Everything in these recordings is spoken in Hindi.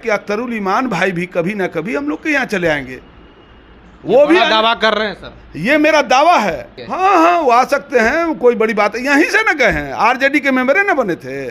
कि अख्तरुल ईमान भाई भी कभी ना कभी हम लोग के यहाँ चले आएंगे। वो भी दावा कर रहे हैं सर, ये मेरा दावा है। हाँ हाँ, वो आ सकते हैं, कोई बड़ी बात है। यहीं से न गए हैं, आरजेडी के मेंबर न बने थे,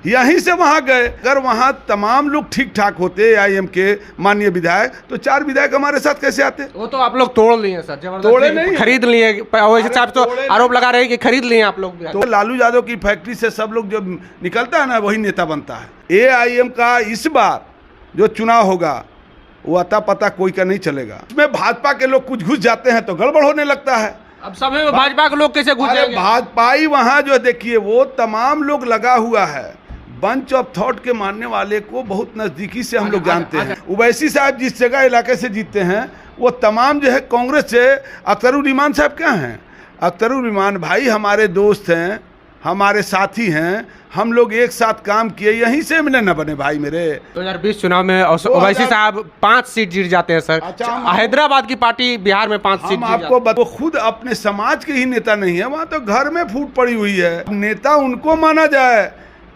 यहीं से वहां गए। अगर वहां तमाम लोग ठीक ठाक होते आईएम के माननीय विधायक, तो 4 विधायक हमारे साथ कैसे आते? वो तो आप लोग तोड़ लिए सर, तोड़े नहीं, खरीद लिए। वैसे साहब तो आरोप लगा रहे हैं कि खरीद लिए आप लोग। तो लालू यादव की फैक्ट्री से सब लोग जो निकलता है ना, वही नेता बनता है। एआईएम का इस बार जो चुनाव होगा वो अता पता कोई का नहीं चलेगा। उसमें भाजपा के लोग कुछ घुस जाते हैं तो गड़बड़ होने लगता है। अब समय में भाजपा के लोग कैसे घुस जाएंगे? भाजपाई वहाँ जो देखिए वो तमाम लोग लगा हुआ है। बंच ऑफ थॉट के मानने वाले को बहुत नज़दीकी से हम लोग जानते हैं। उवैसी साहब जिस जगह इलाके से जीतते हैं, वो तमाम जो है कांग्रेस से। अख्तरुल ईमान साहब क्या हैं? अख्तरुल ईमान भाई हमारे दोस्त हैं, हमारे साथी हैं, हम लोग एक साथ काम किए, यहीं से मिले न बने भाई मेरे। 2020 चुनाव में ओवैसी साहब 5 सीट जीत जाते हैं सर। हैदराबाद की पार्टी बिहार में 5 सीट आपको वो खुद अपने समाज के ही नेता नहीं है, वहाँ तो घर में फूट पड़ी हुई है। नेता उनको माना जाए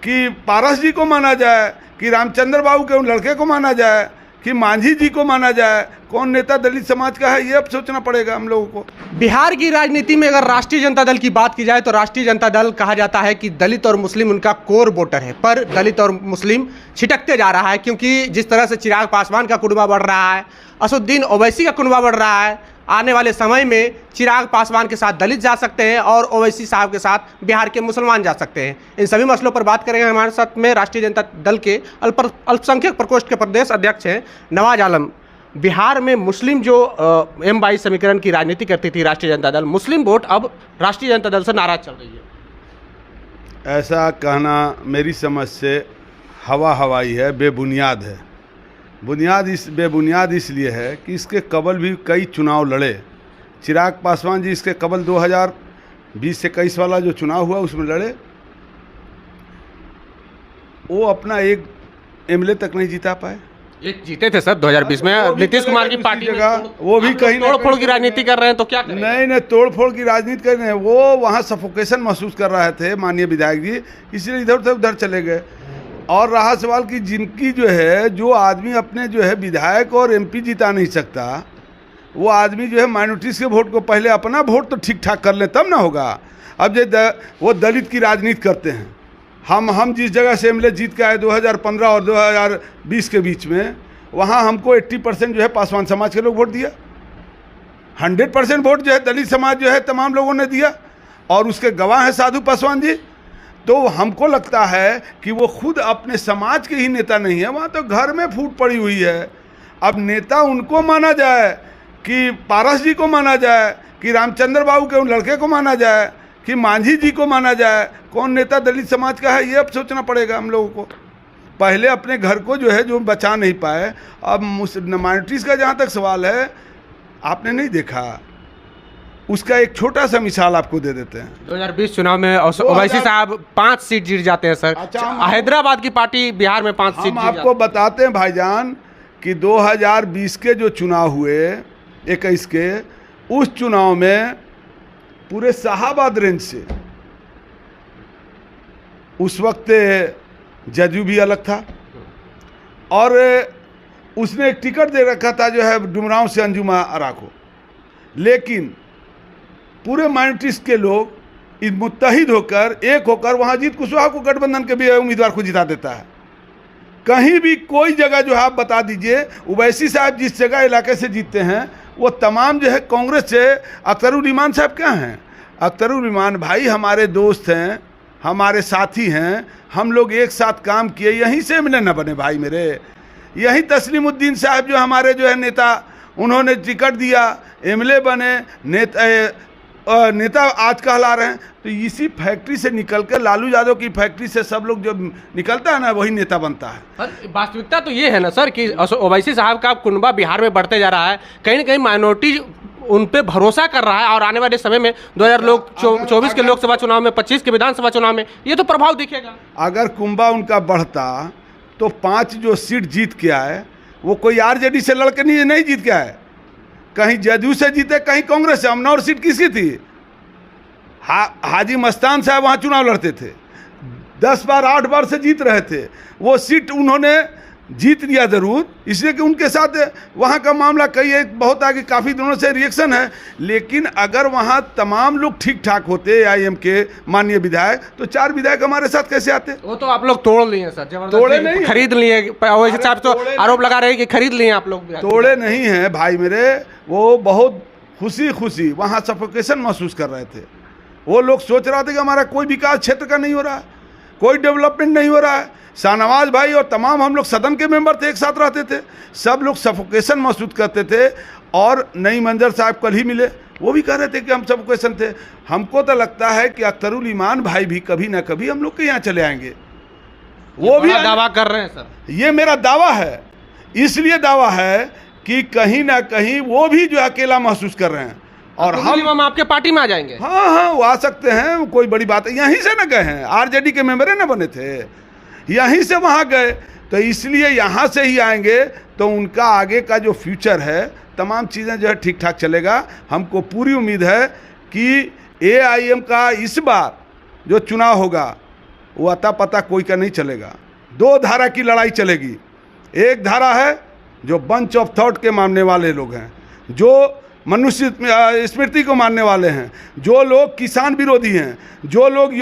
कि पारस जी को माना जाए, कि रामचंद्र बाबू के उन लड़के को माना जाए, कि मांझी जी को माना जाए? कौन नेता दलित समाज का है, ये अब सोचना पड़ेगा हम लोगों को। बिहार की राजनीति में अगर राष्ट्रीय जनता दल की बात की जाए तो राष्ट्रीय जनता दल कहा जाता है कि दलित और मुस्लिम उनका कोर वोटर है, पर दलित और मुस्लिम छिटकते जा रहा है। क्योंकि जिस तरह से चिराग पासवान का कुनबा बढ़ रहा है, असदुद्दीन ओवैसी का कुनबा बढ़ रहा है, आने वाले समय में चिराग पासवान के साथ दलित जा सकते हैं और ओवैसी साहब के साथ बिहार के मुसलमान जा सकते हैं। इन सभी मसलों पर बात करेंगे। हमारे साथ में राष्ट्रीय जनता दल के अल्पसंख्यक प्रकोष्ठ के प्रदेश अध्यक्ष हैं नवाज आलम। बिहार में मुस्लिम जो M22 समीकरण की राजनीति करती थी राष्ट्रीय जनता दल, मुस्लिम वोट अब राष्ट्रीय जनता दल से नाराज चल रही है। ऐसा कहना मेरी समझ से हवाई है, बेबुनियाद है। बेबुनियाद इसलिए है कि इसके कबल भी कई चुनाव लड़े। चिराग पासवान जी इसके कबल 2020 से 21 वाला जो चुनाव हुआ उसमें लड़े, वो अपना एक एमएलए तक नहीं जीता पाए। एक जीते थे सर 2020 में नीतीश कुमार की पार्टी जगह, वो भी कहीं तोड़फोड़ की राजनीति कर रहे हैं तो क्या करें? नहीं, तोड़फोड़ की राजनीति कर रहे हैं। वो वहाँ सफोकेशन महसूस कर रहे थे माननीय विधायक जी, इसलिए इधर से उधर चले गए। और रहा सवाल कि जिनकी जो है, जो आदमी अपने जो है विधायक और एमपी जिता नहीं सकता, वो आदमी जो है माइनॉरिटीज़ के वोट को पहले अपना वोट तो ठीक ठाक कर ले तब ना होगा। अब जो वो दलित की राजनीति करते हैं। हम जिस जगह से एमएलए जीत के आए 2015 और 2020 के बीच में, वहाँ हमको 80% जो है पासवान समाज के लोग वोट दिया। 100% वोट जो है दलित समाज जो है तमाम लोगों ने दिया, और उसके गवाह हैं साधु पासवान जी। तो हमको लगता है कि वो खुद अपने समाज के ही नेता नहीं है, वहाँ तो घर में फूट पड़ी हुई है। अब नेता उनको माना जाए कि पारस जी को माना जाए, कि रामचंद्र बाबू के उन लड़के को माना जाए, कि मांझी जी को माना जाए? कौन नेता दलित समाज का है, ये अब सोचना पड़ेगा हम लोगों को। पहले अपने घर को जो है जो बचा नहीं पाए, अब माइनॉरिटीज़ का जहाँ तक सवाल है, आपने नहीं देखा, उसका एक छोटा सा मिसाल आपको दे देते हैं। 2020 चुनाव में ओवैसी साहब 5 सीट जीत जाते हैं सर। हैदराबाद की पार्टी बिहार में 5 सीट। हम आपको बताते हैं भाईजान कि 2020 के जो चुनाव हुए 21 के, उस चुनाव में पूरे शाहाबाद रेंज से उस वक्त जदयू भी अलग था, और उसने एक टिकट दे रखा था जो है डुमरांव से अंजुमा आरा को। लेकिन पूरे माइनॉरिटीज़ के लोग मुत्तहिद होकर, एक होकर वहाँ अजीत कुशवाहा को गठबंधन के भी उम्मीदवार को जिता देता है। कहीं भी कोई जगह जो है आप बता दीजिए, उवैसी साहब जिस जगह इलाके से जीतते हैं, वो तमाम जो है कांग्रेस से। अख्तरुल ईमान साहब क्या हैं? अख्तरुल ईमान भाई हमारे दोस्त हैं, हमारे साथी हैं, हम लोग एक साथ काम किए, यहीं से मिले न बने भाई मेरे। यही तस्लीमुद्दीन साहब जो हमारे जो है नेता, उन्होंने टिकट दिया, एमएलए बने, नेता आज कहला रहे हैं। तो इसी फैक्ट्री से निकलकर, लालू यादव की फैक्ट्री से सब लोग जो निकलता है ना, वही नेता बनता है। वास्तविकता तो ये है ना सर कि ओवैसी साहब का कुनबा बिहार में बढ़ते जा रहा है, कहीं ना कहीं माइनॉरिटी उन पे भरोसा कर रहा है, और आने वाले समय में 2024 के लोकसभा चुनाव में, 25 के विधानसभा चुनाव में ये तो प्रभाव दिखेगा। अगर कुनबा उनका बढ़ता तो 5 जो सीट जीत के आए, वो कोई आरजेडी से लड़के नहीं जीत के आए, कहीं जदयू से जीते, कहीं कांग्रेस से। अमनौर सीट किसकी थी? हाजी मस्तान साहब वहाँ चुनाव लड़ते थे, 10 बार 8 बार से जीत रहे थे। वो सीट उन्होंने जीत लिया ज़रूर, इसलिए कि उनके साथ वहाँ का मामला एक बहुत आगे काफ़ी दिनों से रिएक्शन है। लेकिन अगर वहाँ तमाम लोग ठीक ठाक होते AIM के माननीय विधायक, तो 4 विधायक हमारे साथ कैसे आते? वो तो आप लोग तोड़ लिए सर, जबरदस्ती तोड़े नहीं, खरीद लिए। वैसे साहब तो आरोप लगा रहे हैं कि खरीद लिए आप लोग। तोड़े नहीं हैं भाई मेरे, वो बहुत खुशी वहाँ सफोकेशन महसूस कर रहे थे। वो लोग सोच रहे थे कि हमारा कोई विकास क्षेत्र का नहीं हो रहा है, कोई डेवलपमेंट नहीं हो रहा है। शाहनवाज भाई और तमाम हम लोग सदन के मेंबर थे, एक साथ रहते थे, सब लोग सफोकेशन महसूस करते थे। और नई मंजर साहब कल ही मिले, वो भी कह रहे थे कि हम सफोकेशन थे। हमको तो लगता है कि अख्तरुल ईमान भाई भी कभी ना कभी हम लोग के यहाँ चले आएंगे। वो भी दावा कर रहे हैं सर। ये मेरा दावा है, इसलिए दावा है कि कहीं ना कहीं वो भी जो अकेला महसूस कर रहे हैं। और हम आपके पार्टी में आ जाएंगे। हाँ, वो आ सकते हैं, कोई बड़ी बात है। यहीं से ना गए हैं, RJD के मेंबर ना बने थे, यहीं से वहाँ गए, तो इसलिए यहाँ से ही आएंगे तो उनका आगे का जो फ्यूचर है, तमाम चीज़ें जो है ठीक ठाक चलेगा। हमको पूरी उम्मीद है कि AIM का इस बार जो चुनाव होगा वो अता पता कोई का नहीं चलेगा। 2 धारा की लड़ाई चलेगी। एक धारा है जो बंच ऑफ थॉट के मानने वाले लोग हैं, जो मनुष्य स्मृति को मानने वाले हैं, जो लोग किसान विरोधी हैं, जो लोग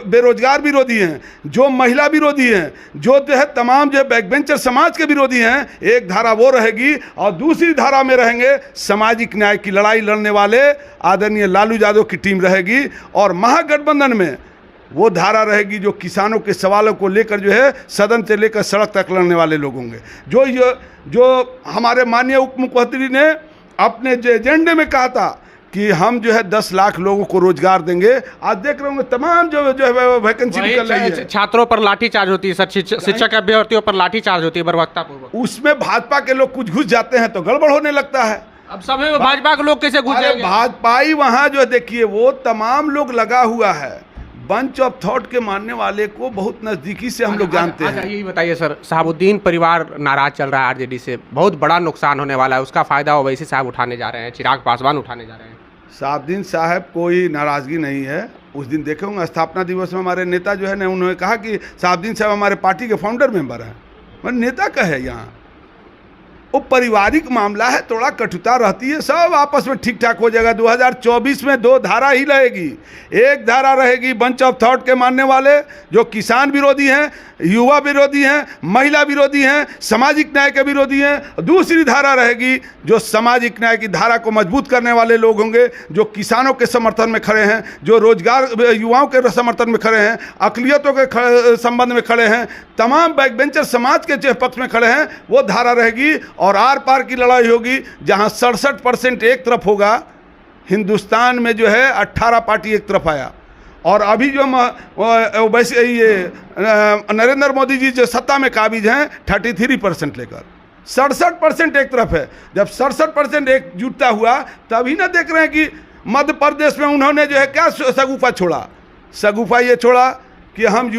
बेरोजगार विरोधी हैं, जो महिला विरोधी हैं, जो है तमाम जो बैक बेंचर समाज के विरोधी हैं। एक धारा वो रहेगी और दूसरी धारा में रहेंगे सामाजिक न्याय की लड़ाई लड़ने वाले आदरणीय लालू यादव की टीम रहेगी। और महागठबंधन में वो धारा रहेगी जो किसानों के सवालों को लेकर जो है सदन से लेकर सड़क तक लड़ने वाले लोग होंगे। जो हमारे माननीय उप मुख्यमंत्री ने अपने जो एजेंडे में कहा था कि हम जो है 10 लाख लोगों को रोजगार देंगे, आज देख रहे होंगे तमाम जो है वैकेंसी निकल रही है। छात्रों पर लाठीचार्ज होती है सर, शिक्षक अभ्यर्थियों पर लाठीचार्ज होती है बर्बरतापूर्वक। उसमें भाजपा के लोग कुछ घुस जाते हैं तो गड़बड़ होने लगता है। अब समय में भाजपा के लोग कैसे घुस जाएंगे? भाजपाई वहाँ जो देखिए वो तमाम लोग लगा हुआ है। बंच ऑफ थॉट के मानने वाले को बहुत नज़दीकी से हम लोग जानते हैं। यही बताइए सर, शहाबुद्दीन परिवार नाराज चल रहा है, RJD से बहुत बड़ा नुकसान होने वाला है, उसका फ़ायदा ओवैसी साहब उठाने जा रहे हैं, चिराग पासवान उठाने जा रहे हैं। शहाबुद्दीन साहब कोई नाराज़गी नहीं है। उस दिन देखे होंगे स्थापना दिवस में हमारे नेता जो है ना, उन्होंने कहा कि शहाबुद्दीन साहब हमारे पार्टी के फाउंडर मेंबर हैं। मतलब नेता का है यहाँ, वो पारिवारिक मामला है, थोड़ा कटुता रहती है, सब आपस में ठीक ठाक हो जाएगा। 2024 में 2 धारा ही रहेगी। एक धारा रहेगी बंच ऑफ थॉट के मानने वाले जो किसान विरोधी हैं, युवा विरोधी हैं, महिला विरोधी हैं, सामाजिक न्याय के विरोधी हैं। दूसरी धारा रहेगी जो सामाजिक न्याय की धारा को मजबूत करने वाले लोग होंगे, जो किसानों के समर्थन में खड़े हैं, जो रोजगार युवाओं के समर्थन में खड़े हैं, अकलियतों के संबंध में खड़े हैं, तमाम बैक बेंचर समाज के पक्ष में खड़े हैं। वो धारा रहेगी और आर पार की लड़ाई होगी। जहां 67% एक तरफ होगा, हिंदुस्तान में जो है 18 पार्टी एक तरफ आया। और अभी जो वैसे ये नरेंद्र मोदी जी जो सत्ता में काबिज हैं 33% लेकर 67% एक तरफ है। जब 67% एकजुटता हुआ तभी ना देख रहे हैं कि मध्य प्रदेश में उन्होंने जो है क्या सगुफा छोड़ा। सगुफा ये छोड़ा कि हम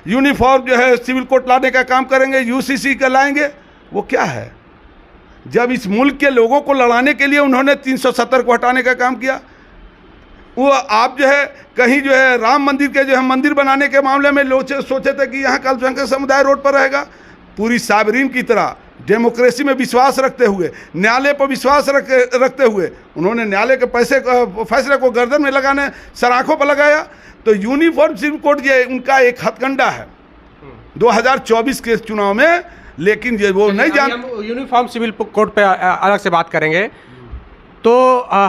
यूनिफॉर्म जो है सिविल कोड लाने का काम करेंगे, UCC का लाएंगे। वो क्या है? जब इस मुल्क के लोगों को लड़ाने के लिए उन्होंने 370 को हटाने का काम किया। वो आप जो है कहीं जो है राम मंदिर के जो है मंदिर बनाने के मामले में लोग सोचे थे कि यहाँ अल्पसंख्यक समुदाय रोड पर रहेगा। पूरी साबरीन की तरह डेमोक्रेसी में विश्वास रखते हुए, न्यायालय पर विश्वास रखते हुए उन्होंने न्यायालय के फैसले को गर्दन में लगाने सराखों पर लगाया। तो यूनिफॉर्म सिविल कोड ये उनका एक हथकंडा है 2024 के चुनाव में। लेकिन ये वो नहीं जान, यूनिफॉर्म सिविल कोड पे अलग से बात करेंगे। तो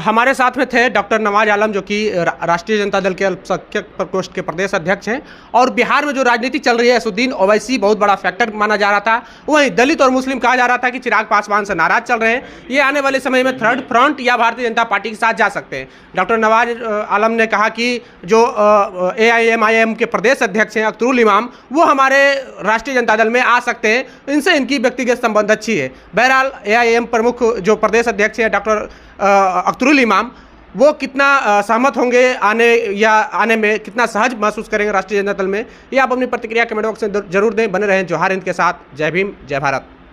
हमारे साथ में थे डॉक्टर नवाज आलम, जो कि राष्ट्रीय जनता दल के अल्पसंख्यक प्रकोष्ठ के प्रदेश अध्यक्ष हैं। और बिहार में जो राजनीति चल रही है, असदुद्दीन ओवैसी बहुत बड़ा फैक्टर माना जा रहा था। वहीं दलित और मुस्लिम कहा जा रहा था कि चिराग पासवान से नाराज चल रहे हैं, ये आने वाले समय में थर्ड फ्रंट या भारतीय जनता पार्टी के साथ जा सकते हैं। डॉक्टर नवाज आलम ने कहा कि जो AIM के प्रदेश अध्यक्ष हैं अख्तरुल इमाम, वो हमारे राष्ट्रीय जनता दल में आ सकते हैं, इनसे इनकी व्यक्तिगत संबंध अच्छी है। बहरहाल AIM प्रमुख जो प्रदेश अध्यक्ष हैं डॉक्टर अख्तरुल इमाम, वो कितना सहमत होंगे आने में, कितना सहज महसूस करेंगे राष्ट्रीय जनता दल में, ये आप अपनी प्रतिक्रिया कमेंट बॉक्स में जरूर दें। बने रहें जोहार हिंद के साथ। जय भीम, जय भारत।